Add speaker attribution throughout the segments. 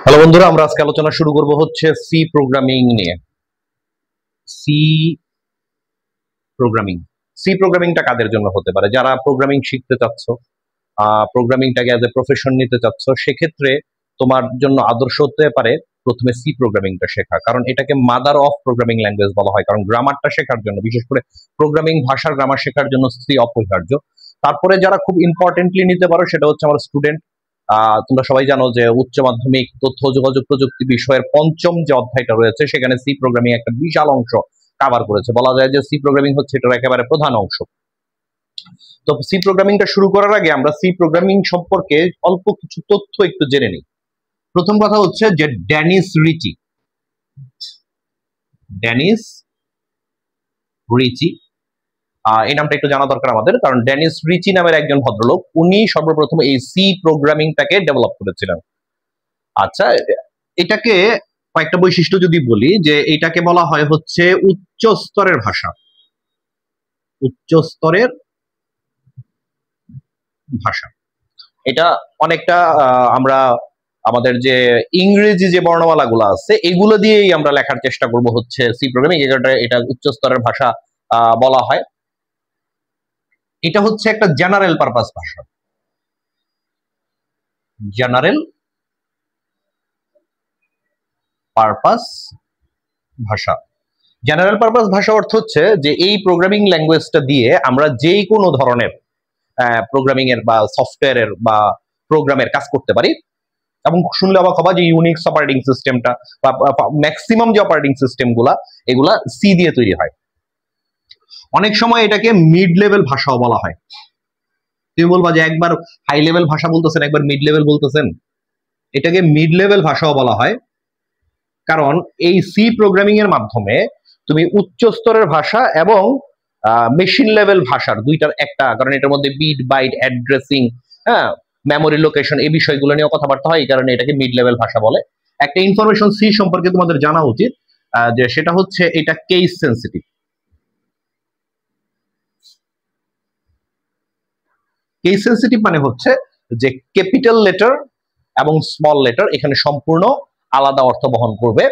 Speaker 1: Hello বন্ধুরা, আমরা আজকে আলোচনা শুরু করব হচ্ছে সি প্রোগ্রামিং নিয়ে। সি প্রোগ্রামিং সি প্রোগ্রামিংটা কাদের জন্য হতে পারে? যারা প্রোগ্রামিং শিখতে চাচ্ছ, প্রোগ্রামিংটাকে অ্যাজ এ প্রফেশন নিতে চাচ্ছ, সেক্ষেত্রে তোমার জন্য আদর্শ হতে পারে প্রথমে সি প্রোগ্রামিংটা শেখা। কারণ এটাকে মাদার অফ প্রোগ্রামিং ল্যাঙ্গুয়েজ বলা হয়। কারণ গ্রামারটা শেখার জন্য, বিশেষ করে প্রোগ্রামিং ভাষার গ্রামার শেখার জন্য সি অপরিহার্য। তারপরে যারা খুব ইম্পর্টেন্টলি নিতে পারো সেটা হচ্ছে আমার স্টুডেন্ট। তোমরা সবাই জানো যে উচ্চ মাধ্যমিক তথ্য যোগাযোগ প্রযুক্তি বিষয়ের পঞ্চম যে অধ্যায়টা রয়েছে সেখানে সি প্রোগ্রামিং একটা বিশাল অংশ কভার করেছে। বলা যায় যে সি প্রোগ্রামিং হচ্ছে এটার একেবারে প্রধান অংশ। তো সি প্রোগ্রামিংটা শুরু করার আগে আমরা সি প্রোগ্রামিং সম্পর্কে অল্প কিছু তথ্য একটু জেনে নিই। প্রথম কথা হচ্ছে যে ডেনিস রিচি, এই নামটা একটু জানা দরকার আমাদের, কারণ ডেনিস রিচি নামের একজন ভদ্রলোক, উনি সর্বপ্রথম এই সি প্রোগ্রামিংটাকে ডেভেলপ করেছিলেন। আচ্ছা, এটাকে কয়েকটা বৈশিষ্ট্য যদি বলি, যে এটাকে বলা হয় হচ্ছে উচ্চ স্তরের ভাষা। এটা অনেকটা আমরা আমাদের যে ইংরেজি যে বর্ণমালা গুলো আছে এগুলো দিয়েই আমরা লেখার চেষ্টা করব হচ্ছে সি প্রোগ্রামিং। এটা উচ্চ স্তরের ভাষা বলা হয়। এটা হচ্ছে একটা জেনারেল পারপাস ভাষা। জেনারেল পারপাস ভাষা অর্থ হচ্ছে যে এই প্রোগ্রামিং ল্যাঙ্গুয়েজটা দিয়ে আমরা যেই কোনো ধরনের প্রোগ্রামিং এর বা সফটওয়্যারের বা প্রোগ্রামের কাজ করতে পারি। এবং শুনলে অবাক হবা যে ইউনিক্স অপারেটিং সিস্টেমটা বা ম্যাক্সিমাম যে অপারেটিং সিস্টেম এগুলা সি দিয়ে তৈরি হয়। অনেক সময় এটাকে মিড লেভেল ভাষাও বলা হয়। তুমি বলবা যে একবার হাই লেভেল ভাষা বলতেছেন, একবার মিড লেভেল বলতেছেন। এটাকে মিড লেভেল ভাষাও বলা হয়, কারণ এই সি প্রোগ্রামিং এর মাধ্যমে তুমি উচ্চ স্তরের ভাষা এবং মেশিন লেভেল ভাষার দুইটার একটা, কারণ এটার মধ্যে bit byte addressing, memory location, এই বিষয়গুলো নিয়ে কথাবার্তা হয়, এই কারণে এটাকে মিড লেভেল ভাষা বলে। একটা ইনফরমেশন সি সম্পর্কে তোমাদের জানা উচিত, যে সেটা হচ্ছে এটা কেস সেন্সিটিভ। কেস সেন্সিটিভ মানে হচ্ছে যে ক্যাপিটাল লেটার এবং স্মল লেটার এখানে সম্পূর্ণ আলাদা অর্থ বহন করবে।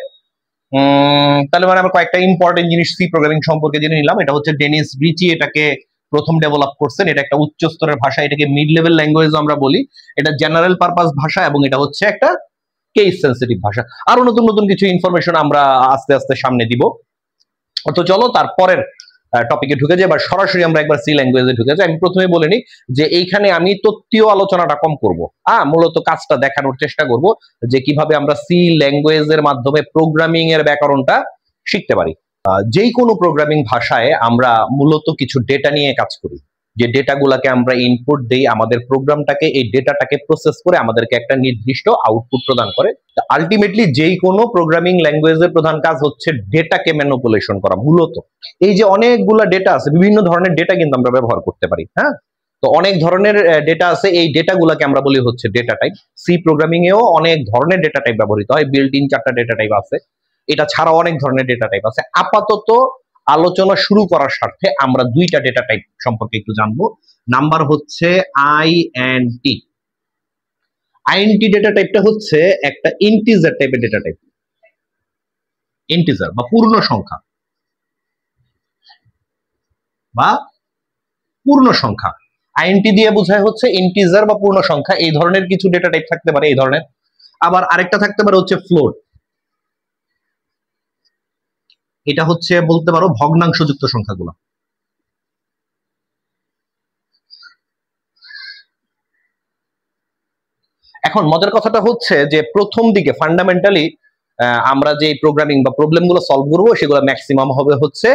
Speaker 1: তাহলে মানে আমরা কয়েকটা ইম্পর্টেন্ট জিনিস সি প্রোগ্রামিং সম্পর্কে জেনে নিলাম। এটা হচ্ছে ডেনিস রিচি এটাকে প্রথম ডেভেলপ করছেন। এটা একটা উচ্চ স্তরের ভাষা, এটাকে মিড লেভেল ল্যাঙ্গুয়েজ আমরা বলি। এটা জেনারেল পারপাস ভাষা এবং এটা হচ্ছে একটা কেস সেন্সিটিভ ভাষা। আরো নতুন নতুন কিছু ইনফরমেশন আমরা আস্তে আস্তে সামনে দিব। তো চলো তারপরের টপিকে ঢুকে যাই, বা সরাসরি আমরা একবার সি ল্যাঙ্গুয়েজে ঢুকে যাই। আমি প্রথমে বলে নিই যে এইখানে আমি তত্ত্বীয় আলোচনাটা কম করব, মূলত কাজটা দেখানোর চেষ্টা করব যে কিভাবে আমরা সি ল্যাঙ্গুয়েজের মাধ্যমে প্রোগ্রামিং এর ব্যাকরণটা শিখতে পারি। যেই কোনো প্রোগ্রামিং ভাষায় আমরা মূলত কিছু ডেটা নিয়ে কাজ করি, যে ডেটাগুলোকে আমরা ইনপুট দেই, আমাদের প্রোগ্রামটাকে এই ডেটাটাকে প্রসেস করে আমাদেরকে একটা নির্দিষ্ট আউটপুট প্রদান করে। আলটিমেটলি যেই কোনো প্রোগ্রামিং ল্যাঙ্গুয়েজের প্রধান কাজ হচ্ছে ডেটাকে ম্যানিপুলেশন করা। মূলত এই যে অনেকগুলা ডেটা আছে, বিভিন্ন ধরনের ডেটা কিন্তু আমরা ব্যবহার করতে পারি। তো অনেক ধরনের ডেটা আছে, এই ডেটাগুলোকে আমরা বলি হচ্ছে ডেটা টাইপ। সি প্রোগ্রামিং এও অনেক ধরনের ডেটা টাইপ ব্যবহৃত হয়, বিল্ট ইন 4টা ডেটা টাইপ আছে। এটা ছাড়াও অনেক ধরনের ডেটা টাইপ আছে। আপাতত আলোচনা শুরু করার স্বার্থে আমরা 2টা ডেটা টাইপ সম্পর্কে একটু জানবো। নাম্বার হচ্ছে আইএনটি। আইএনটি ডেটা টাইপটা হচ্ছে একটা ইন্টিজার টাইপের ডেটা টাইপ। ইন্টিজার বা পূর্ণ সংখ্যা আইএনটি দিয়ে বোঝায় হচ্ছে ইন্টিজার বা পূর্ণ সংখ্যা। এই ধরনের কিছু ডেটা টাইপ থাকতে পারে এই ধরনের। আবার আরেকটা থাকতে পারে হচ্ছে ফ্লোট। এটা হচ্ছে বলতে পারো ভগ্নাংশযুক্ত সংখ্যাগুলো। এখন মজার কথাটা হচ্ছে যে প্রথম দিকে ফান্ডামেন্টালি আমরা যে প্রোগ্রামিং বা প্রবলেমগুলো সলভ করবো সেগুলো ম্যাক্সিমাম হবে হচ্ছে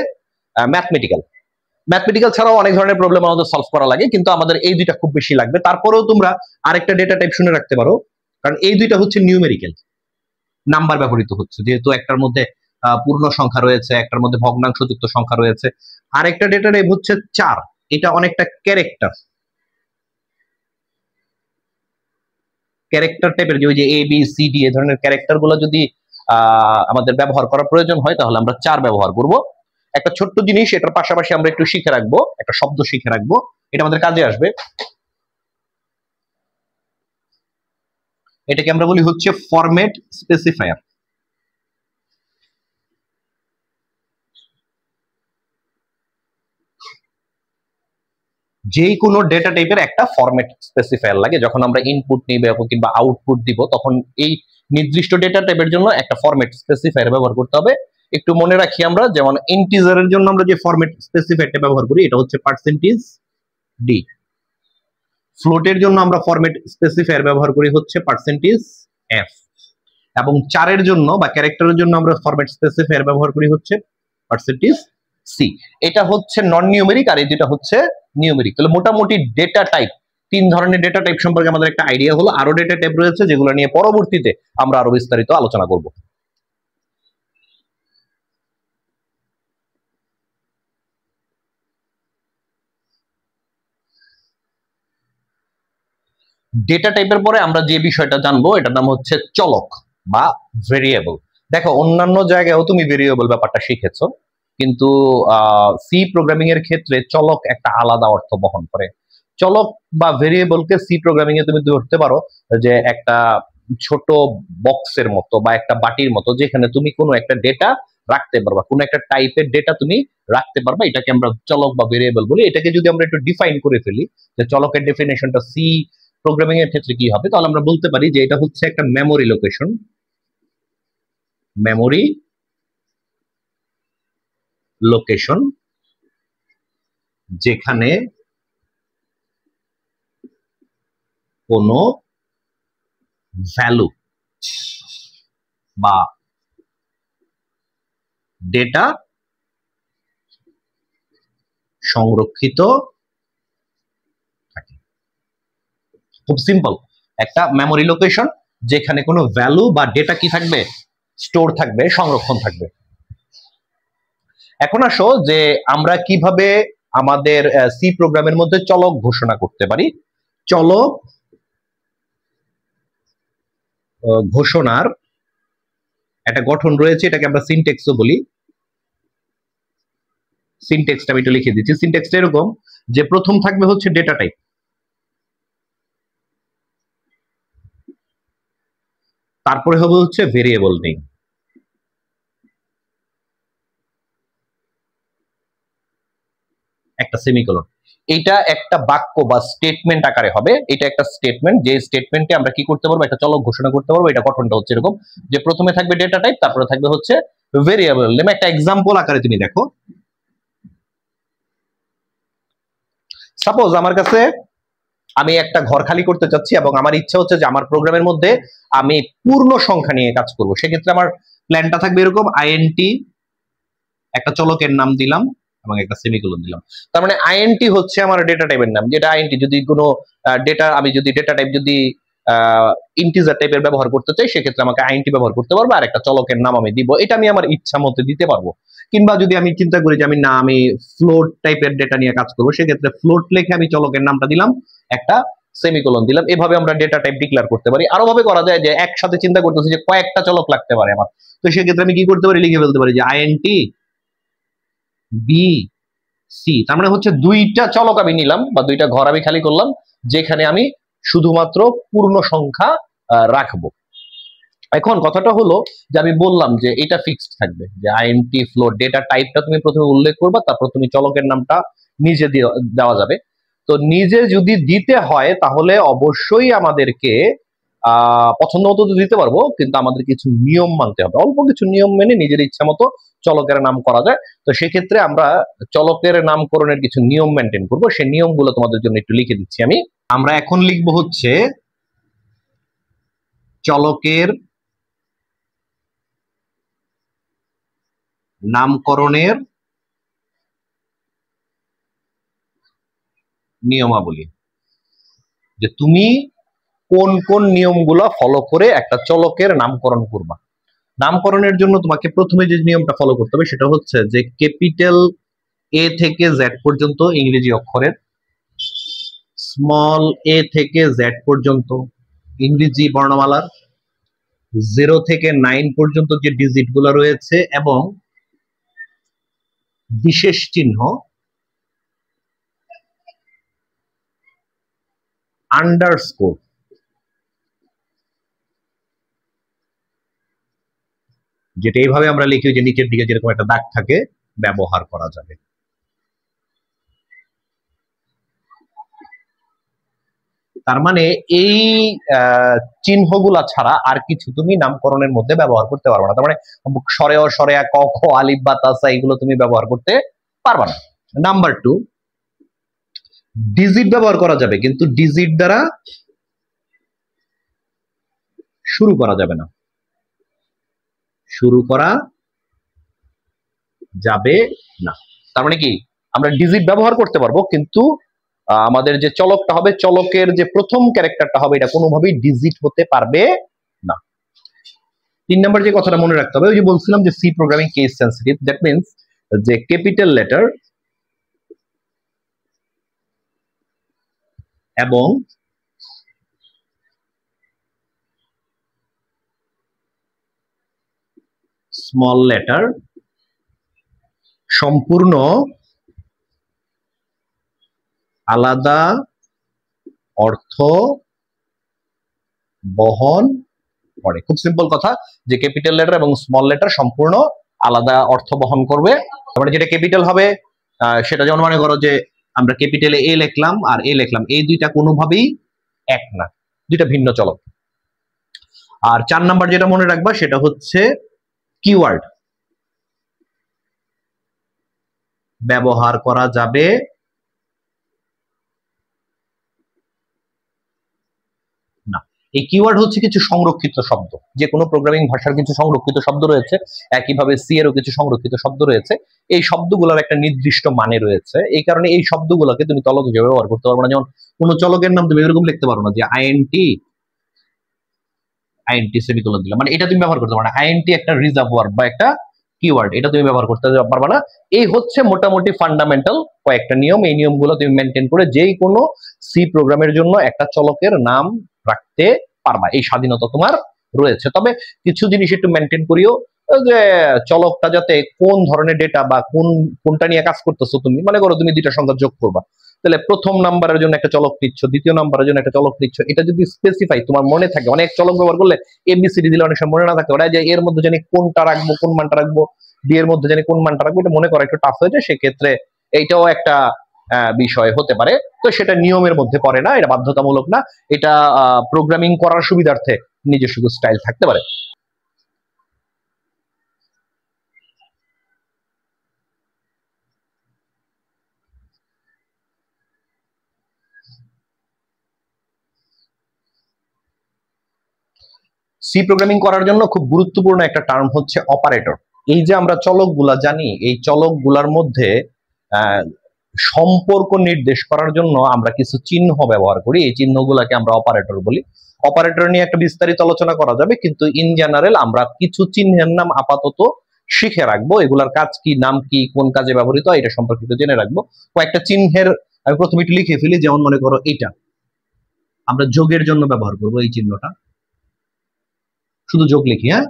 Speaker 1: ম্যাথমেটিক্যাল ছাড়াও অনেক ধরনের প্রবলেম আমাদের সলভ করা লাগে, কিন্তু আমাদের এই দুইটা খুব বেশি লাগবে। তারপরেও তোমরা আরেকটা ডেটা টাইপ শুনে রাখতে পারো, কারণ এই দুইটা হচ্ছে নিউমেরিক্যাল, নাম্বার ব্যবহৃত হচ্ছে। যেহেতু একটার মধ্যে পূর্ণ সংখ্যা রয়েছে, একটার মধ্যে ভগ্নাংশযুক্ত সংখ্যা রয়েছে। আরেকটা ডেটা টাইপ হচ্ছে 4, এটা অনেকটা ক্যারেক্টার টাইপের, যে ওই যে এ বি সি ডি এই ধরনের ক্যারেক্টার গুলো যদি আমাদের ব্যবহার করার প্রয়োজন হয় তাহলে আমরা 4 ব্যবহার করব। একটা ছোট্ট জিনিস এটার পাশাপাশি আমরা একটু শিখে রাখবো, একটা শব্দ শিখে রাখবো, এটা আমাদের কাজে আসবে। এটাকে আমরা বলি হচ্ছে ফরম্যাট স্পেসিফায়ার। যে কোনো ডেটা টাইপের একটা ফরম্যাট স্পেসিফায়ার লাগে, যখন আমরা ইনপুট নিব কিংবা আউটপুট দিব তখন এই নির্দিষ্ট ডেটা টাইপের জন্য একটা ফরম্যাট স্পেসিফায়ার ব্যবহার করতে হবে। একটু মনে রাখি আমরা, যেমন ইন্টিজারের জন্য আমরা যে ফরম্যাট স্পেসিফায়ারটা ব্যবহার করি এটা হচ্ছে পার্সেন্টেজ ডি। ফ্লোটের জন্য আমরা ফরম্যাট স্পেসিফায়ার ব্যবহার করি হচ্ছে পার্সেন্টেজ এফ, এবং চারের জন্য বা ক্যারেক্টারের জন্য আমরা ফরম্যাট স্পেসিফায়ার ব্যবহার করি হচ্ছে পার্সেন্টেজ সি। এটা হচ্ছে নন নিউমেরিক আর এই দুটো হচ্ছে নিউমেরিক। তাহলে মোটামুটি ডেটা টাইপ, 3 ধরনের ডেটা টাইপ সম্পর্কে আমাদের একটা আইডিয়া হলো। আরো ডেটা টাইপ রয়েছে যেগুলো নিয়ে পরবর্তীতে আমরা আরো বিস্তারিত আলোচনা করব। ডেটা টাইপের পরে আমরা যে বিষয়টা জানবো এটার নাম হচ্ছে চলক বা ভেরিয়েবল। দেখো অন্যান্য জায়গায়ও তুমি ভেরিয়েবল ব্যাপারটা শিখেছো, কিন্তু সি প্রোগ্রামিং এর ক্ষেত্রে চলক একটা আলাদা অর্থ বহন করে। চলক বা ভেরিয়েবলকে সি প্রোগ্রামিং এ তুমি ধরতে পারো যে একটা ছোট বক্সের মতো বা একটা বাটির মতো, যেখানে তুমি কোনো একটা ডেটা রাখতে পারবা, কোনো একটা টাইপের ডেটা তুমি রাখতে পারবা। এটাকে আমরা চলক বা ভেরিয়েবল বলি। এটাকে যদি আমরা একটু ডিফাইন করে ফেলি যে চলকের ডেফিনেশনটা সি প্রোগ্রামিং এর ক্ষেত্রে কি হবে, তাহলে আমরা বলতে পারি যে এটা হচ্ছে একটা মেমোরি লোকেশন। মেমোরি লোকেশন যেখানে কোনো ভ্যালু বা ডেটা সংরক্ষিত থাকে। খুব সিম্পল, একটা মেমোরি লোকেশন যেখানে কোনো ভ্যালু বা ডেটা কি থাকবে, স্টোর থাকবে, সংরক্ষণ থাকবে। এখন আসো যে আমরা কিভাবে আমাদের সি প্রোগ্রামের মধ্যে চলক ঘোষণা করতে পারি। চলক ঘোষণার একটা গঠন রয়েছে, এটাকে আমরা সিনট্যাক্সও বলি। সিনট্যাক্সটা আমি একটু লিখে দিচ্ছি। সিনট্যাক্সটা এরকম যে প্রথম থাকবে হচ্ছে ডেটা টাইপ, তারপরে হবে হচ্ছে ভেরিয়েবল নেম, একটা সেমিকোলন। এটা একটা বাক্য বা স্টেটমেন্ট আকারে হবে। এটা একটা স্টেটমেন্ট, যে স্টেটমেন্টে আমরা কি করতে পারবো, একটা চলক ঘোষণা করতে পারবো। এটা গঠনটা হচ্ছে এরকম যে প্রথমে থাকবে ডেটা টাইপ, তারপরে থাকবে হচ্ছে ভেরিয়েবল নেম। একটা এক্সাম্পল আকারে তুমি দেখো, সাপোজ আমার কাছে, আমি একটা ঘর খালি করতে চাচ্ছি এবং আমার ইচ্ছা হচ্ছে যে আমার প্রোগ্রামের মধ্যে আমি পূর্ণ সংখ্যা নিয়ে কাজ করব। সেক্ষেত্রে আমার প্ল্যানটা থাকবে এরকম, আইএনটি একটা চলকের নাম দিলাম এবং একটা সেমিকোলন দিলাম। তার মানে আইএনটি হচ্ছে আমার ডেটা টাইপের নাম। যেটা আইএনটি যদি কোনো ডেটা, আমি যদি ডেটা টাইপ যদি ইন্টিজার টাইপের ব্যবহার করতে চাই সেক্ষেত্রে আমাকে আইএনটি ব্যবহার করতে পারবো, আর একটা চলকের নাম আমি দিব। এটা আমি আমার ইচ্ছা মতো দিতে পারবো। কিংবা যদি আমি চিন্তা করি যে আমি ফ্লোট টাইপের ডেটা নিয়ে কাজ করবো, সেক্ষেত্রে ফ্লোট লিখে আমি চলকের নামটা দিলাম, একটা সেমিকোলন দিলাম। এভাবে আমরা ডেটা টাইপ ডিক্লেয়ার করতে পারি। আরো ভাবে করা যায় যে একসাথে চিন্তা করতেছি যে কয়েকটা চলক লাগতে পারে আমার, তো সেক্ষেত্রে আমি কি করতে পারি, লিখে ফেলতে পারি যে আইএনটি বি সি। তার মানে হচ্ছে দুইটা চলক আমি নিলাম বা দুইটা ঘর আমি খালি করলাম, যেখানে আমি শুধুমাত্র পূর্ণ সংখ্যা রাখবো। এখন কথাটা হলো যে আমি বললাম যে এটা ফিক্সড থাকবে, যে আইএনটি ফ্লোট ডেটা টাইপটা তুমি প্রথমে উল্লেখ করবা, তারপর তুমি চলকের নামটা নিজে দেওয়া যাবে। তো নিজে যদি দিতে হয় তাহলে অবশ্যই আমাদেরকে পছন্দ মতো তো দিতে পারবো, কিন্তু আমাদের কিছু নিয়ম মানতে হবে। অল্প কিছু নিয়ম মেনে নিজের ইচ্ছা মতো চলকের নাম করা যায়। তো সেক্ষেত্রে আমরা চলকের নামকরণের কিছু নিয়ম মেনটেন করবো। সেই নিয়মগুলো তোমাদের জন্য একটু লিখে দিচ্ছি আমি। আমরা এখন লিখবো হচ্ছে চলকের নামকরণের নিয়মাবলী, যে তুমি কোন কোন নিয়মগুলো ফলো করে একটা চলকের নামকরণ করবা। নামকরণের জন্য তোমাকে প্রথমে যে নিয়মটা ফলো করতে হবে সেটা হচ্ছে যে ক্যাপিটাল এ থেকে জেড পর্যন্ত ইংরেজি অক্ষরের, স্মল এ থেকে জেড পর্যন্ত ইংরেজি বর্ণমালার, 0 থেকে 9 পর্যন্ত যে ডিজিট গুলো রয়েছে, এবং বিশেষ চিহ্ন আন্ডারস্কোর যেটা এইভাবে আমরা লিখি যে নিচের দিকে যেরকম একটা দাগ থাকে ব্যবহার করা যাবে। তার মানে এই চিহ্নগুলা ছাড়া আর কিছু তুমি নামকরণের মধ্যে ব্যবহার করতে পারবে না। তার মানে সরেয় সরেয়া ক খ আলিফ বা তাসা এগুলো তুমি ব্যবহার করতে পারবে না। নাম্বার 2, ডিজিট ব্যবহার করা যাবে কিন্তু ডিজিট দ্বারা শুরু করা যাবে না, শুরু করা যাবে না। তার মানে কি আমরা ডিজিট ব্যবহার করতে পারবো কিন্তু আমাদের যে চলকটা হবে, চলকের যে প্রথম ক্যারেক্টারটা হবে এটা কোনোভাবেই ডিজিট হতে পারবে না। 3 নম্বর যে কথাটা মনে রাখতে হবে, ওই যে বলছিলাম যে C programming case sensitive, that means যে ক্যাপিটাল লেটার এবং স্মল লেটার সম্পূর্ণ আলাদা অর্থ বহন করে। খুব সিম্পল কথা যে ক্যাপিটাল লেটার এবং স্মল লেটার সম্পূর্ণ আলাদা অর্থ বহন করবে। মানে যেটা ক্যাপিটাল হবে সেটা যেমন মনে করো যে আমরা ক্যাপিটালে এ লিখলাম আর এ লিখলাম, এই দুইটা কোনোভাবেই এক না, দুইটা ভিন্ন চলক। আর 4 নাম্বার যেটা মনে রাখবা সেটা হচ্ছে কিওয়ার্ড ব্যবহার করা যাবে না। এই কিওয়ার্ড হচ্ছে কিছু সংরক্ষিত শব্দ, যে কোনো প্রোগ্রামিং ভাষার কিছু সংরক্ষিত শব্দ রয়েছে, একইভাবে সি এরও কিছু সংরক্ষিত শব্দ রয়েছে। এই শব্দগুলোর একটা নির্দিষ্ট মানে রয়েছে, এই কারণে এই শব্দগুলোকে তুমি চলক হিসেবে ব্যবহার করতে পারবে না। যেমন কোনো চলকের নাম তুমি এরকম লিখতে পারো না যে আইএনটি সেমিকোলন দিলাম, মানে এটা তুমি ব্যবহার করতে পারো না। আইএনটি একটা রিজার্ভ ওয়ার্ড বা একটা কিওয়ার্ড, এটা তুমি ব্যবহার করতে পারবে না। এই হচ্ছে মোটামুটি ফান্ডামেন্টাল কয়েকটা নিয়ম। এই নিয়মগুলো তুমি মেনটেন করে যেই কোনো সি প্রোগ্রামের জন্য একটা চলকের নাম রাখতে পারবা, এই স্বাধীনতা তোমার রয়েছে। তবে কিছু জিনিস একটু মেনটেন করিও, যে চলকটা যাতে কোন ধরনের ডেটা বা কোনটা নিয়ে কাজ করতেছো, তুমি মনে করো তুমি দুইটা সংখ্যা যোগ করবা, তাহলে প্রথম নাম্বারের জন্য একটা চলক নিচ্ছ, দ্বিতীয় নাম্বারের জন্য একটা চলক নিচ্ছ, এটা যদি স্পেসিফাই তোমার মনে থাকে। অনেক চলক ব্যবহার করলে এবিসিডি দিলে অনেক সময় মনে না থাকে, ওরা যে এর মধ্যে জানি কোনটা রাখবো, কোন মানটা রাখবো, বি এর মধ্যে জানি কোন মানটা রাখবো, এটা মনে করা একটু টাফ হয়ে যায়। সেক্ষেত্রে এইটাও একটা বিষয় হতে পারে। তো সেটা নিয়মের মধ্যে পড়ে না, এটা বাধ্যতামূলক না, এটা প্রোগ্রামিং করার সুবিধার্থে নিজস্ব স্টাইল থাকতে পারে। সি প্রোগ্রামিং করার জন্য খুব গুরুত্বপূর্ণ একটা টার্ম হচ্ছে অপারেটর। এই যে আমরা চলকগুলা জানি, এই চলকগুলার মধ্যে সম্পর্ক নির্দেশ করার জন্য আমরা কিছু চিহ্ন ব্যবহার করি, এই চিহ্নগুলাকে আমরা অপারেটর বলি। অপারেটর নিয়ে একটা বিস্তারিত আলোচনা করা যাবে, কিন্তু ইন জেনারেল আমরা কিছু চিহ্নের নাম আপাতত শিখে রাখবো, এগুলার কাজ কি, নাম কি, কোন কাজে ব্যবহৃত হয় এটা সম্পর্কিত জেনে রাখবো। কয়েকটা চিহ্নের আমি প্রথমে একটু লিখে ফেলি। যেমন মনে করো এটা আমরা যোগের জন্য ব্যবহার করবো, এই চিহ্নটা শুধু যোগ লিখি, হ্যাঁ,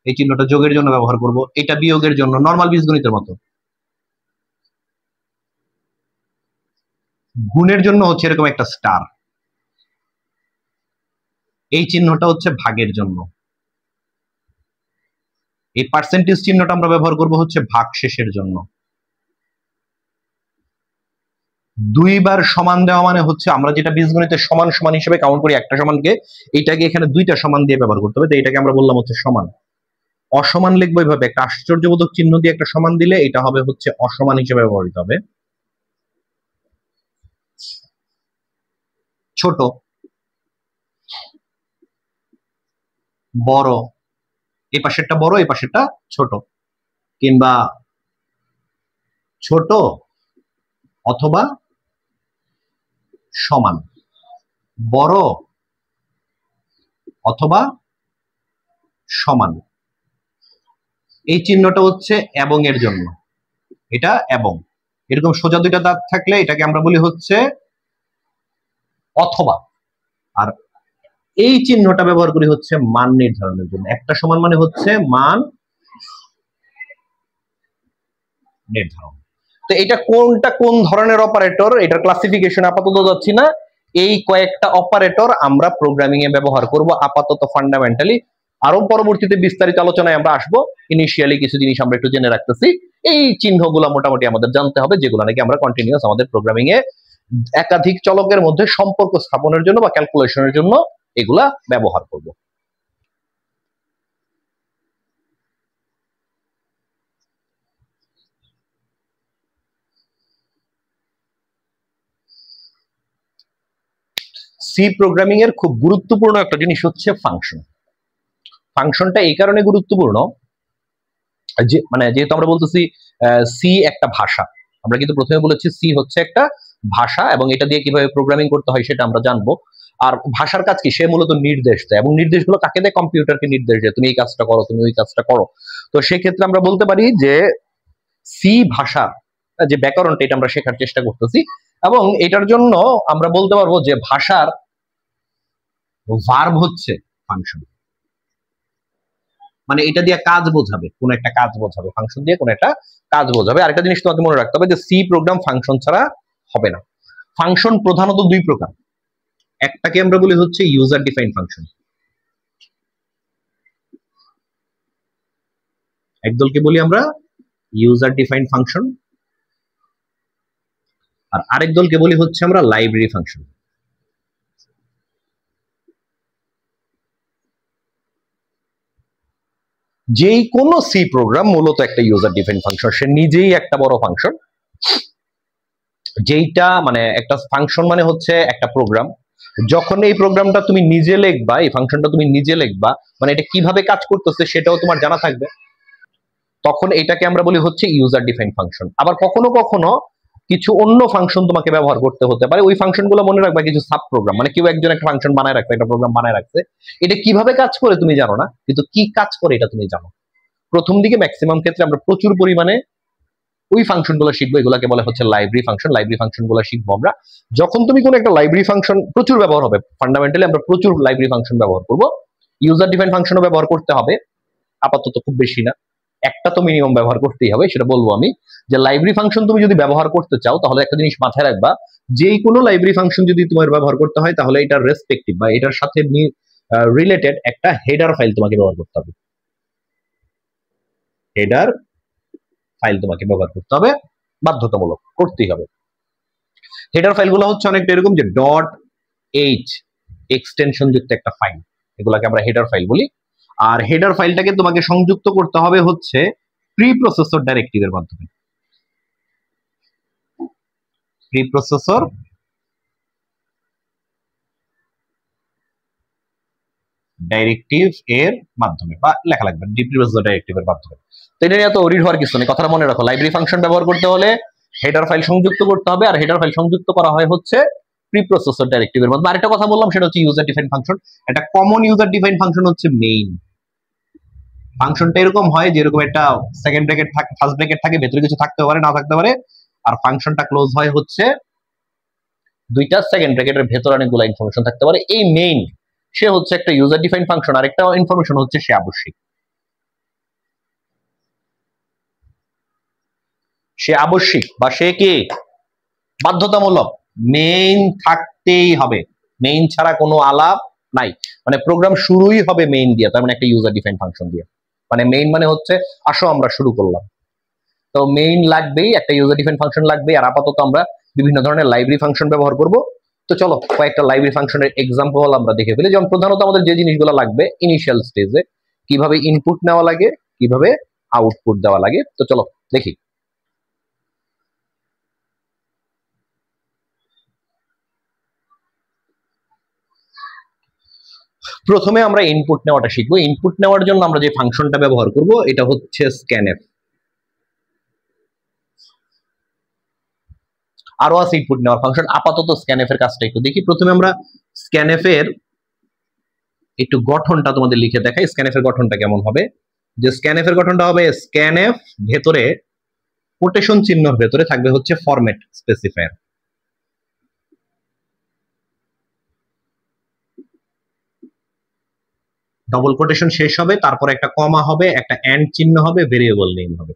Speaker 1: এই চিহ্নটা যোগের জন্য ব্যবহার করব। এটা বিয়োগের জন্য, নরমাল বীজগণিতের মতো। গুণের জন্য হচ্ছে এরকম একটা স্টার। এই চিহ্নটা হচ্ছে ভাগের জন্য। এই পার্সেন্টেজ চিহ্নটা আমরা ব্যবহার করব হচ্ছে ভাগ শেষের জন্য। দুইবার সমান দেওয়া মানে হচ্ছে আমরা যেটা বীজগণিতের সমান সমান হিসেবে কাউন্ট করি একটা সমানকে, এইটাকে এখানে দুইটা সমান দিয়ে ব্যবহার করতে হবে, তো এটাকে আমরা বললাম হচ্ছে সমান। অসমান লিখবো এইভাবে, একটা আশ্চর্যবোধক চিহ্ন দিয়ে একটা সমান দিলে এটা হবে হচ্ছে অসমান হিসেবে ব্যবহৃত হবে। ছোট, বড়, এই পাশেরটা বড় এই পাশেরটা ছোট, কিংবা ছোট অথবা সমান, বড় অথবা সমান। এই চিহ্নটা হচ্ছে এবং এর জন্য, এটা এবং। এরকম সোজা দুইটা দাগ থাকলে এটাকে আমরা বলি হচ্ছে অথবা। আর এই চিহ্নটা ব্যবহার করি হচ্ছে মান নির্ধারণের জন্য। একটা সমান মানে হচ্ছে মান নির্ধারণ। তো এটা কোনটা কোন ধরনের অপারেটর, এটার ক্লাসিফিকেশন আপাতত যাচ্ছি না। এই কয়েকটা অপারেটর আমরা প্রোগ্রামিং এ ব্যবহার করব আপাতত ফান্ডামেন্টালি। আরো পরবর্তীতে বিস্তারিত আলোচনায় আমরা আসবো। ইনিশিয়ালি কিছু জিনিস আমরা একটু জেনে রাখতেছি। এই চিহ্নগুলো মোটামুটি আমাদের জানতে হবে, যেগুলো নাকি আমরা কন্টিনিউয়াস আমাদের প্রোগ্রামিং এ একাধিক চলকের মধ্যে সম্পর্ক স্থাপনের জন্য বা ক্যালকুলেশনের জন্য এগুলা ব্যবহার করব। সি প্রোগ্রামিং এর খুব গুরুত্বপূর্ণ একটা জিনিস হচ্ছে ফাংশন। ফাংশনটা এই কারণে গুরুত্বপূর্ণ যে যেহেতু আমরা বলতেছি সি একটা ভাষা, আমরা কিন্তু প্রথমে বলেছি সি হচ্ছে একটা ভাষা এবং এটা দিয়ে কিভাবে প্রোগ্রামিং করতে হয় সেটা আমরা জানবো। আর ভাষার কাজ কি, সে মূলত নির্দেশ দেয় এবং নির্দেশগুলো কাকে দেয়, কম্পিউটারকে নির্দেশ দেয়, তুমি এই কাজটা করো, তুমি ওই কাজটা করো। তো সেক্ষেত্রে আমরা বলতে পারি যে সি ভাষা যে ব্যাকরণটা, এটা আমরা শেখার চেষ্টা করতেছি এবং এটার জন্য আমরা বলতে পারবো যে ভাষার ভার্ব হচ্ছে ফাংশন। এটা দিয়ে কাজ বোঝাবে, কোন একটা কাজ বোঝাবে, ফাংশন দিয়ে কোন একটা কাজ বোঝাবে। আরেকটা জিনিস তোমাকে মনে রাখতে হবে যে সি প্রোগ্রাম ফাংশন ছাড়া হবে না। ফাংশন প্রধানত দুই প্রকার, একটাকে আমরা বলি হচ্ছে ইউজার ডিফাইন্ড ফাংশন, একদলকে বলি আমরা ইউজার ডিফাইন্ড ফাংশন, আর আরেক দলকে বলি হচ্ছে আমরা লাইব্রেরি ফাংশন। যেই কোনো সি প্রোগ্রাম মূলত একটা ইউজার ডিফাইন্ড ফাংশন, সে নিজেই একটা বড় ফাংশন। যেইটা একটা ফাংশন হচ্ছে একটা প্রোগ্রাম, যখন এই প্রোগ্রামটা তুমি নিজে লিখবা, এই ফাংশনটা তুমি নিজে লিখবা, এটা কিভাবে কাজ করতেছে সেটাও তোমার জানা থাকবে, তখন এটাকে আমরা বলি হচ্ছে ইউজার ডিফাইন্ড ফাংশন। আবার কখনো কখনো কিছু অন্য ফাংশন তোমাকে ব্যবহার করতে হতে পারে, ওই ফাংশনগুলো মনে রাখবা কিছু সাব প্রোগ্রাম, কেউ একজন একটা ফাংশন বানায় রাখছে, একটা প্রোগ্রাম বানায় রাখছে, এটা কিভাবে কাজ করে তুমি জানো না, কিন্তু কি কাজ করে এটা তুমি জানো। প্রথম দিকে ম্যাক্সিমাম ক্ষেত্রে আমরা প্রচুর পরিমাণে ওই ফাংশনগুলো শিখবো, এগুলোকে বলা হচ্ছে লাইব্রেরি ফাংশন। লাইব্রেরি ফাংশনগুলো শিখবো আমরা যখন তুমি কোনো একটা লাইব্রেরি ফাংশন প্রচুর ব্যবহার হবে। ফান্ডামেন্টালি আমরা প্রচুর লাইব্রেরি ফাংশন ব্যবহার করব, ইউজার ডিফাইন্ড ফাংশনও ব্যবহার করতে হবে, আপাতত খুব বেশি না, একটা তো মিনিমাম ব্যবহার করতেই হবে। সেটা বলবো আমি যে লাইব্রেরি ফাংশন তুমি যদি ব্যবহার করতে চাও তাহলে একটা জিনিস মাথায় রাখবা, যেই কোনো লাইব্রেরি ফাংশন যদি তোমার ব্যবহার করতে হয় তাহলে এটার রেসপেক্টিভ বা এটার সাথে রিলেটেড একটা হেডার ফাইল তোমাকে ব্যবহার করতে হবে। হেডার ফাইল তোমাকে ব্যবহার করতে হবে, বাধ্যতামূলক করতেই হবে। হেডার ফাইলগুলো হচ্ছে অনেকটা এরকম যে .h এক্সটেনশন যুক্ত একটা ফাইল, এগুলাকে আমরা হেডার ফাইল বলি। আর হেডার ফাইলটাকে তোমাকে সংযুক্ত করতে হবে হচ্ছে প্রি প্রসেসর ডাইরেক্টিভের মাধ্যমে। প্রি প্রসেসর ডাইরেক্টিভ এর মাধ্যমে বা লেখা লাগবে প্রি প্রসেসর ডাইরেক্টিভের মাধ্যমে। তো এটা নিয়ে এত ওরিড হওয়ার কিছু নেই, কথাটা মনে রাখো, লাইব্রেরি ফাংশন ব্যবহার করতে হলে হেডার ফাইল সংযুক্ত করতে হবে, আর হেডার ফাইল সংযুক্ত করা হয় হচ্ছে প্রি প্রসেসর ডাইরেক্টিভের মধ্যে। আরেকটা কথা বললাম সেটা হচ্ছে ইউজার ডিফাইন্ড ফাংশন। একটা কমন ইউজার ডিফাইন্ড ফাংশন হচ্ছে মেইন ফাংশনটা। এরকম হয় যে এরকম একটা সেকেন্ড ব্র্যাকেট থাকে, ফার্স্ট ব্র্যাকেট থাকে, ভেতরে কিছু থাকতে পারে না থাকতে পারে, আর ফাংশনটা ক্লোজ হয় হচ্ছে দুইটা সেকেন্ড ব্র্যাকেটের ভেতরে অনেকগুলো ইনফরমেশন থাকতে পারে। এই মেইন সে হচ্ছে একটা ইউজার ডিফাইন্ড ফাংশন, আর একটা ইনফরমেশন হচ্ছে সে আবশ্যিক। সে আবশ্যিক বা সে কি বাধ্যতামূলক, মেইন থাকতেই হবে, মেইন ছাড়া কোনো আলাপ নাই। প্রোগ্রাম শুরুই হবে মেইন দিয়ে, তার একটা ইউজার ডিফাইন্ড ফাংশন দিয়ে। মেইন হচ্ছে আসো আমরা শুরু করলাম, তো মেইন লাগবেই, একটা ইউজার ডিফাইন্ড ফাংশন লাগবেই। আর আপাতত আমরা বিভিন্ন ধরনের লাইব্রেরি ফাংশন ব্যবহার করব। তো চলো কয়েকটা লাইব্রেরি ফাংশনের এক্সাম্পল আমরা দেখে ফেলি। যেমন প্রধানত আমাদের যে জিনিসগুলো লাগবে ইনিশিয়াল স্টেজে, কিভাবে ইনপুট নেওয়া লাগে, কিভাবে আউটপুট দেওয়া লাগে। তো চলো দেখি। প্রথমে আমরা ইনপুট নেওয়াটা শিখবো। ইনপুট নেওয়ার জন্য আমরা যে ফাংশনটা ব্যবহার করব এটা হচ্ছে স্ক্যানএফ। আরো আছে ইনপুট নেওয়ার ফাংশন, আপাতত স্ক্যানএফ এর কাজটা একটু দেখি। প্রথমে আমরা স্ক্যানএফ এর একটু গঠনটা তোমাদের লিখে দেখাই। স্ক্যানএফ এর গঠনটা কেমন হবে, যে স্ক্যানএফ এর গঠনটা হবে স্ক্যানএফ ভেতরে কোটেশন চিহ্নর ভেতরে থাকবে হচ্ছে ফরম্যাট স্পেসিফায়ার। ডবল কোটেশন শেষ হবে, তারপর একটা কমা হবে, একটা এন্ড চিহ্ন হবে, ভেরিয়েবল নেম হবে,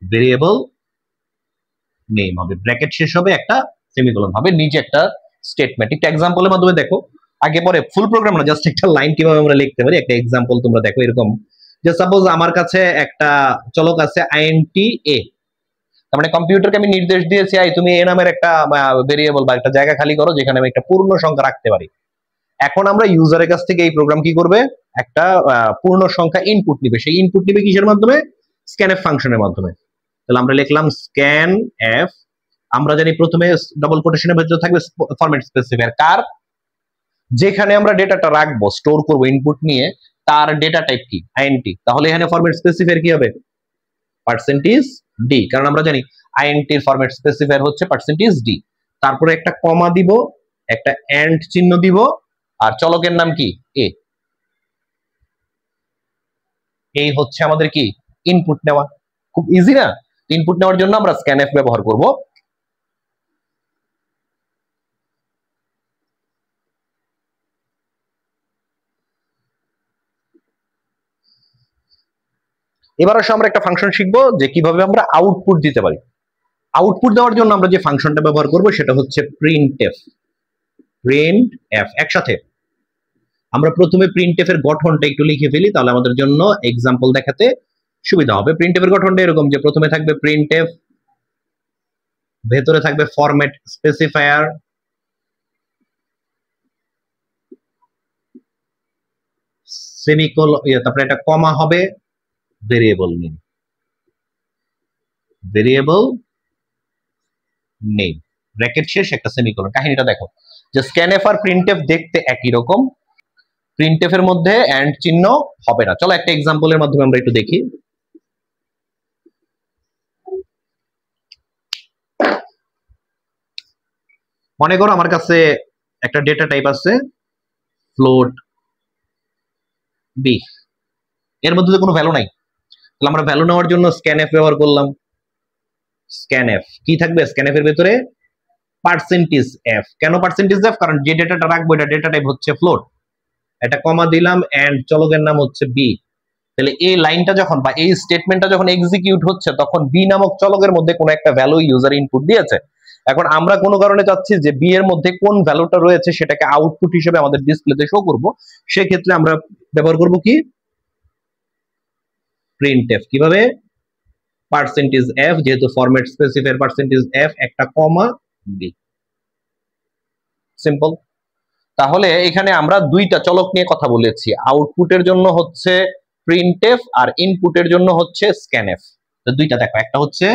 Speaker 1: ভেরিয়েবল নেম হবে, ব্র্যাকেট শেষ হবে, একটা সেমিকোলন হবে, নিচে একটা স্টেটমেন্ট। একটা এক্সাম্পলের মাধ্যমে দেখো, আগে পরে ফুল প্রোগ্রাম না, জাস্ট একটা লাইন কিভাবে আমরা লিখতে পারি একটা এক্সাম্পল তোমরা দেখো। এরকম যে সাপোজ আমার কাছে একটা চলক আছে int a, তার মানে কম্পিউটারকে আমি নির্দেশ দিয়েছি তুমি এ নামের একটা ভেরিয়েবল বা একটা জায়গা খালি করো যেখানে আমি একটা পূর্ণ সংখ্যা রাখতে পারি। এখন আমরা ইউজারের কাছ থেকে এই প্রোগ্রাম কি করবে, একটা পূর্ণ সংখ্যা ইনপুট নিবে। সেই ইনপুট নিবে কিসের মাধ্যমে? scanf ফাংশনের মাধ্যমে। তাহলে আমরা লিখলাম scanf, আমরা জানি প্রথমে ডাবল কোটেশনের ভেতরে থাকবে ফরম্যাট স্পেসিফায়ার কার, যেখানে আমরা ডেটাটা রাখবো স্টোর করব ইনপুট নিয়ে তার ডেটা টাইপ কি int, তাহলে এখানে ফরম্যাট স্পেসিফায়ার কি হবে %d, কারণ আমরা জানি int এর ফরম্যাট স্পেসিফায়ার হচ্ছে %d। তারপরে একটা কমা দিব, একটা এন্ড চিহ্ন দিব, আর চলকের নাম কি a। এই হচ্ছে আমাদের কি ইনপুট নেওয়া। খুব ইজি না? ইনপুট নেওয়ার জন্য আমরা scanf ব্যবহার করব। এবার আসলে আমরা একটা ফাংশন শিখবো যে কিভাবে আমরা আউটপুট দিতে পারি। আউটপুট দেওয়ার জন্য আমরা যে ফাংশনটা ব্যবহার করব সেটা হচ্ছে printf। একসাথে আমরা প্রথমে printf এর গঠনটা একটু লিখে ফেলি, তাহলে আমাদের জন্য এক্সাম্পল দেখাতে সুবিধা হবে। printf এর গঠনটা এরকম যে প্রথমে থাকবে printf, ভেতরে থাকবে ফরম্যাট স্পেসিফায়ার, সেমিকোলন, তারপরে একটা কমা হবে, ভেরিয়েবল নেম, ব্র্যাকেট শেষ একটা সেমিকোলন। কাহিনীটা দেখো যে scanf আর printf দেখতে একই রকম, printf এর মধ্যে এন্ড চিহ্ন হবে না। চলো একটা এক্সাম্পলের মাধ্যমে আমরা একটু দেখি। মনে করো আমার কাছে একটা ডেটা টাইপ আছে ফ্লোট b, এর মধ্যে তো কোনো ভ্যালু নাই, তাহলে আমরা ভ্যালু নেওয়ার জন্য scanf ব্যবহার করলাম। scanf কি থাকবে scanf এর ভেতরে %f। কেন %f? কারণ যে ডেটাটা রাখবো এটা ডেটা টাইপ হচ্ছে ফ্লোট। এটা কমা দিলাম এন্ড চলকের নাম হচ্ছে b। তাহলে এই লাইনটা যখন বা এই স্টেটমেন্টটা যখন এক্সিকিউট হচ্ছে তখন b নামক চলকের মধ্যে কোনো একটা ভ্যালু ইউজার ইনপুট দিয়েছে। এখন আমরা কোনো কারণে চাচ্ছি যে b এর মধ্যে কোন ভ্যালুটা রয়েছে সেটাকে আউটপুট হিসেবে আমাদের ডিসপ্লেতে শো করব, সেক্ষেত্রে আমরা ব্যবহার করব কি printf। কিভাবে? %f, যেহেতু ফরম্যাট স্পেসিফায়ার %f, একটা কমা b, সিম্পল। তাহলে এখানে আমরা দুইটা চলক নিয়ে কথা বলেছি, আউটপুটের জন্য হচ্ছে printf আর ইনপুটের জন্য হচ্ছে scanf। তো দুইটা দেখো, একটা হচ্ছে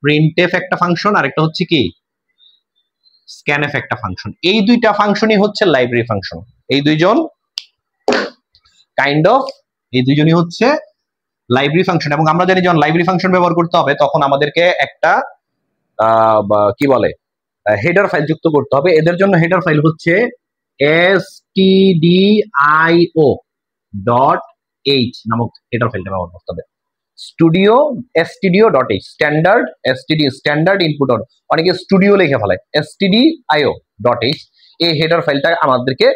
Speaker 1: printf একটা ফাংশন আর একটা হচ্ছে কি scanf একটা ফাংশন। এই দুইটা ফাংশনই হচ্ছে লাইব্রেরি ফাংশন। এই দুইজনই হচ্ছে লাইব্রেরি ফাংশন। এবং আমরা জানি যখন লাইব্রেরি ফাংশন ব্যবহার করতে হবে তখন আমাদেরকে একটা কি বলে হেডার ফাইল যুক্ত করতে হবে। এদের জন্য হেডার ফাইল হচ্ছে stdio.h নামক হেডার ফাইলটা ব্যবহার করতে হবে। stdio.h standard input. অনেকে স্টুডিও লিখে ফেলায়, stdio.h এই হেডার ফাইলটা আমাদেরকে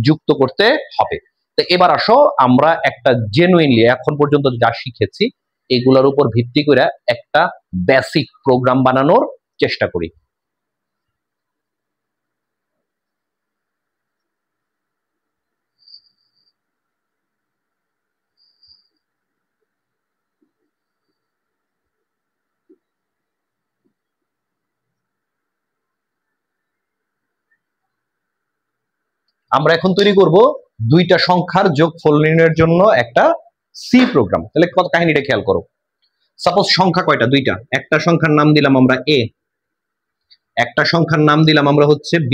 Speaker 1: যুক্ত করতে হবে। তো এবার আসো আমরা একটা জেনুইনলি এখন পর্যন্ত যা শিখেছি এগুলোর উপর ভিত্তি করে একটা বেসিক প্রোগ্রাম বানানোর চেষ্টা করি। আমরা এখন তৈরি করব দুইটা সংখ্যার যোগফল নির্ণয়ের জন্য একটা সি প্রোগ্রাম। তাহলে কত কাহিনীটা খেয়াল করো। সাপোজ সংখ্যা কয়টা? দুইটা। একটা সংখ্যার নাম দিলাম আমরা a, একটা সংখ্যার নাম দিলাম আমরা হচ্ছে b।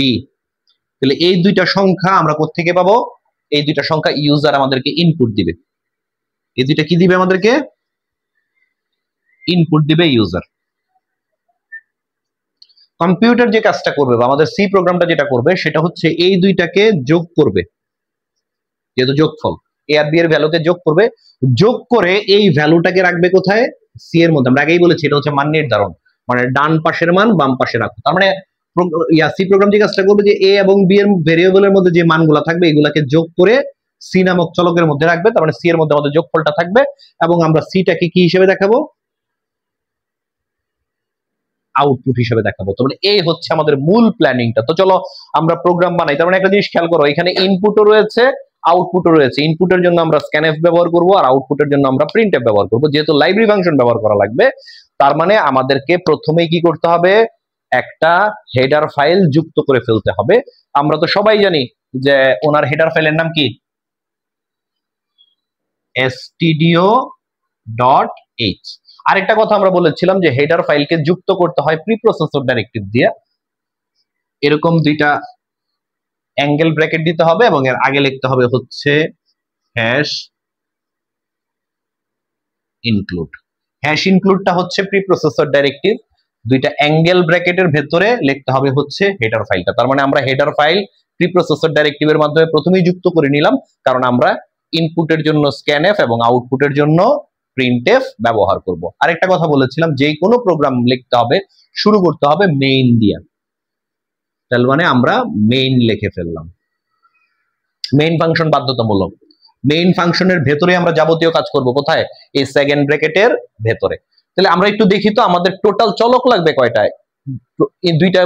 Speaker 1: তাহলে এই দুইটা সংখ্যা আমরা কোত্থেকে পাবো? এই দুইটা সংখ্যা ইউজার আমাদেরকে ইনপুট দিবে। এই দুইটা কি দিবে? আমাদেরকে ইনপুট দিবে ইউজার। কম্পিউটার যে কাজটা করবে বা আমাদের সি প্রোগ্রামটা যেটা করবে সেটা হচ্ছে এই দুইটাকে যোগ করবে, যেহেতু যোগফল এ আর বি এর ভ্যালুকে যোগ করবে, যোগ করে এই ভ্যালুটাকে রাখবে কোথায়? সি এর মধ্যে। আমরা আগেই বলেছি এটা হচ্ছে মান নির্ধারণ, মানে ডান পাশের মান বাম পাশে রাখো। তার মানে সি প্রোগ্রাম যে কাজটা করবে যে এ এবং বি এর ভেরিয়েবলের মধ্যে যে মানগুলো থাকবে এগুলাকে যোগ করে সি নামক চলকের মধ্যে রাখবে। তার মানে সি এর মধ্যে আমাদের যোগফলটা থাকবে এবং আমরা সিটাকে কি হিসেবে দেখাবো? আউটপুট হিসেবে দেখাবো। তো এই হচ্ছে আমাদের মূল প্ল্যানিংটা। তো চলো আমরা প্রোগ্রাম বানাই। তার মানে একটা জিনিস খেয়াল করো, এখানে ইনপুটও রয়েছে আউটপুটও রয়েছে। ইনপুটের জন্য আমরা স্ক্যানএফ ব্যবহার করব আর আউটপুটের জন্য আমরা প্রিন্টএফ ব্যবহার করব। যেহেতু লাইব্রেরি ফাংশন ব্যবহার করা লাগবে, তার মানে আমাদেরকে প্রথমেই কি করতে হবে, একটা হেডার ফাইল যুক্ত করে ফেলতে হবে। আমরা তো সবাই জানি যে ওনার হেডার ফাইলের নাম কি, stdio.h। আরেকটা কথা আমরা বলেছিলাম যে হেডার ফাইলকে যুক্ত করতে হয় প্রি প্রসেসর ডাইরেক্টিভ দিয়ে। এরকম দুইটা অ্যাঙ্গেল ব্র্যাকেট দিতে হবে এবং এর আগে লিখতে হবে হচ্ছে হ্যাশ ইনক্লুড। হ্যাশ ইনক্লুডটা হচ্ছে প্রি প্রসেসর ডাইরেক্টিভ, দুইটা অ্যাঙ্গেল ব্র্যাকেটের ভেতরে লিখতে হবে হচ্ছে হেডার ফাইলটা। তার মানে আমরা হেডার ফাইল প্রি প্রসেসর ডাইরেক্টিভের মাধ্যমে প্রথমেই যুক্ত করে নিলাম, কারণ আমরা ইনপুটের জন্য স্ক্যানএফ এবং আউটপুটের জন্য প্রিন্টএফ ব্যবহার করব। আরেকটা কথা বলেছিলাম, যে কোনো প্রোগ্রাম লিখতে হবে শুরু করতে হবে মেইন দিয়ে। তার মানে আমরা মেইন লিখে ফেললাম। মেইন ফাংশন বাধ্যতামূলক। মেইন ফাংশনের ভেতরে আমরা যাবতীয় কাজ করব। কোথায়? এই সেকেন্ড ব্র্যাকেটের ভেতরে। তাহলে আমরা একটু দেখি তো আমাদের টোটাল চলক লাগবে কয়টায়। এই দুইটা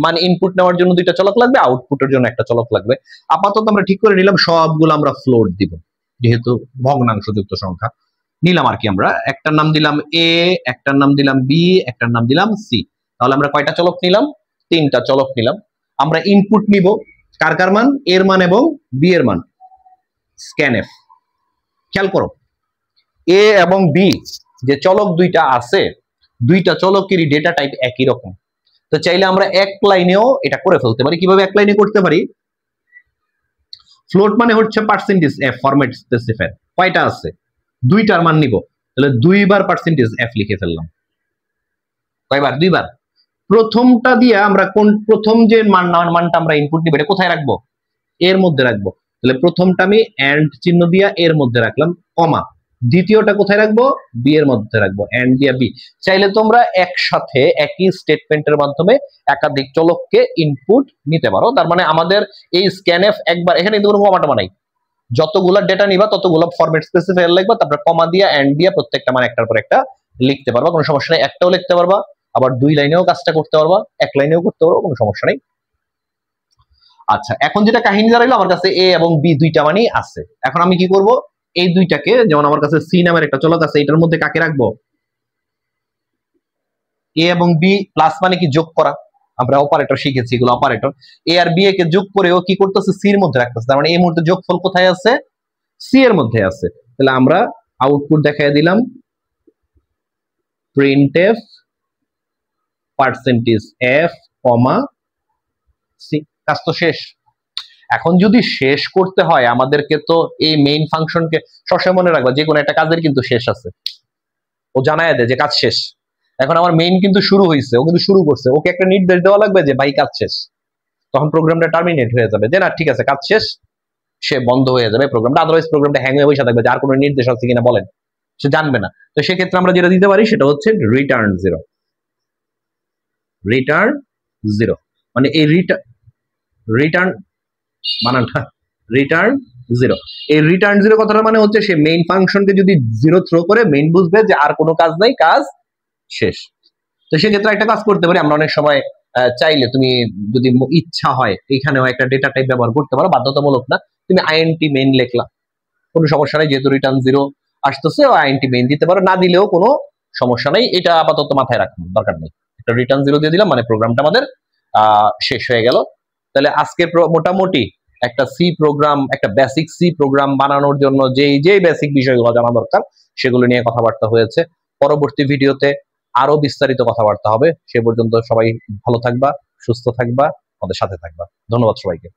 Speaker 1: মানে ইনপুট নেওয়ার জন্য দুইটা চলক লাগবে, আউটপুটের জন্য একটা চলক লাগবে। আপাতত আমরা ঠিক করে নিলাম সবগুলো আমরা ফ্লোট দিব, যেহেতু ভগ্নাংশযুক্ত সংখ্যা নিলাম আর কি। আমরা একটার নাম দিলাম এ, একটার নাম দিলাম বি, একটার নাম দিলাম সি। তাহলে আমরা কয়টা চলক নিলাম? 3টা চলক নিলাম। আমরা ইনপুট নিব কার কার মান, এর মান এবং বি এর মান। স্ক্যানএফ, খেয়াল করো এ এবং বি যে চলক দুইটা আছে, দুইটা চলকেরই ডেটা টাইপ একই রকম। তো চাইলে আমরা এক লাইনেও এটা করে ফেলতে পারি। কিভাবে এক লাইনে করতে পারি? ফ্লোট মানে হচ্ছে পার্সেন্টেজ এফ ফরম্যাট স্পেসিফায়ার। কয়টা আছে? দুইটার মান নিব, তাহলে 2 বার পার্সেন্টেজ এফ লিখে ফেললাম। কয়বার? 2 বার। প্রথমটা দিয়ে আমরা কোন প্রথম যে মানটা আমরা ইনপুট নিব এটা কোথায় রাখবো? এর মধ্যে রাখবো। তাহলে প্রথমটা আমি এন্ড চিহ্ন দিয়া এর মধ্যে রাখলাম, কমা। দ্বিতীয়টা কোথায় রাখবো? বি এর মধ্যে রাখবো, এন্ড দিয়া বি। চাইলে তোমরা একসাথে একই স্টেটমেন্টের মাধ্যমে একাধিক চলককে ইনপুট নিতে পারো। তার মানে আমাদের এই স্ক্যানএফ একবার, এখানে কিন্তু কোনো কমাটা নাই, যতগুলা ডেটা নিবা ততগুলো ফরম্যাট স্পেসিফায়ার লিখবা, তারপর কমা দিয়া এন্ড দিয়া প্রত্যেকটা মান একটার পর একটা লিখতে পারবা, কোনো সমস্যা নেই। একটাও লিখতে পারবা, আবার 2 লাইনেও কাজটা করতে পারবা, 1 লাইনেও করতে পারবা, কোনো সমস্যা নেই। আচ্ছা, এখন যেটা কাহিনী দাঁড়াইলো, আমার কাছে এ এবং বি দুইটা মানই আছে। এখন আমি কি করব? এই দুইটাকে, যেমন আমার কাছে সি নামের একটা চলক আছে, এটার মধ্যে কাকে রাখবো? এ এবং বি প্লাস মানে কি? যোগ করা। আমরা অপারেটর শিখেছি, এগুলো অপারেটর। এ আর বি কে যোগ করে ও কি করতেছে? সি এর মধ্যে রাখতেছে। তার মানে এই মুহূর্তে যোগফল কোথায় আছে? সি এর মধ্যে আছে। তাহলে আমরা আউটপুট দেখাই দিলাম প্রিন্টএফ পার্সেন্টেজ এফ কমা সি। কাজ তো শেষ। এখন যদি শেষ করতে হয় আমাদেরকে তো এই মেইন ফাংশনকে সবসময় মনে রাখবা, যে কোনো একটা কাজের কিন্তু শেষ আছে। ও জানায় দেয় যে কাজ শেষ। এখন আমার মেইন কিন্তু শুরু হয়েছে, ও কিন্তু শুরু করছে, ওকে একটা নির্দেশ দেওয়া লাগবে যে ভাই কাজ শেষ। তখন প্রোগ্রামটা টার্মিনেট হয়ে যাবে, যে না ঠিক আছে কাজ শেষ, সে বন্ধ হয়ে যাবে প্রোগ্রামটা। আদারওয়াইজ প্রোগ্রামটা হ্যাং হয়ে বসে থাকবে, যার কোনো নির্দেশ আছে কিনা বলেন, সে জানবে না। তো সেক্ষেত্রে আমরা যেটা দিতে পারি সেটা হচ্ছে রিটার্ন জিরো। রিটার্ন জিরো মানে এই রিটার্ন বানানটা রিটার্ন জিরো। এই রিটার্ন জিরো কথাটা মানে হচ্ছে সে মেইন ফাংশনকে যদি জিরো থ্রো করে মেইন বুঝবে যে আর কোনো কাজ নাই, কাজ শেষ। তো সেক্ষেত্রে একটা কাজ করতে পারি আমরা অনেক সময়, চাইলে তুমি যদি ইচ্ছা হয় এখানেও একটা ডেটা টাইপ ব্যবহার করতে পারো, বাধ্যতামূলক না। তুমি আইএনটি মেইন লিখলা, কোনো সমস্যা নাই, যেহেতু রিটার্ন জিরো আসতেছে আইএনটি মেইন দিতে পারো, না দিলেও কোনো সমস্যা নাই। এটা আপাতত মাথায় রাখুন, দরকার নেই। একটা রিটার্ন জিরো দিয়ে দিলাম মানে প্রোগ্রামটা আমাদের শেষ হয়ে গেল। তাহলে আজকে মোটামুটি একটা সি প্রোগ্রাম, একটা বেসিক সি প্রোগ্রাম বানানোর জন্য যেই বেসিক বিষয়গুলো জানা দরকার সেগুলো নিয়ে কথাবার্তা হয়েছে। পরবর্তী ভিডিওতে আরো বিস্তারিত কথাবার্তা হবে। সে পর্যন্ত সবাই ভালো থাকবা, সুস্থ থাকবা, আমাদের সাথে থাকবা। ধন্যবাদ সবাইকে।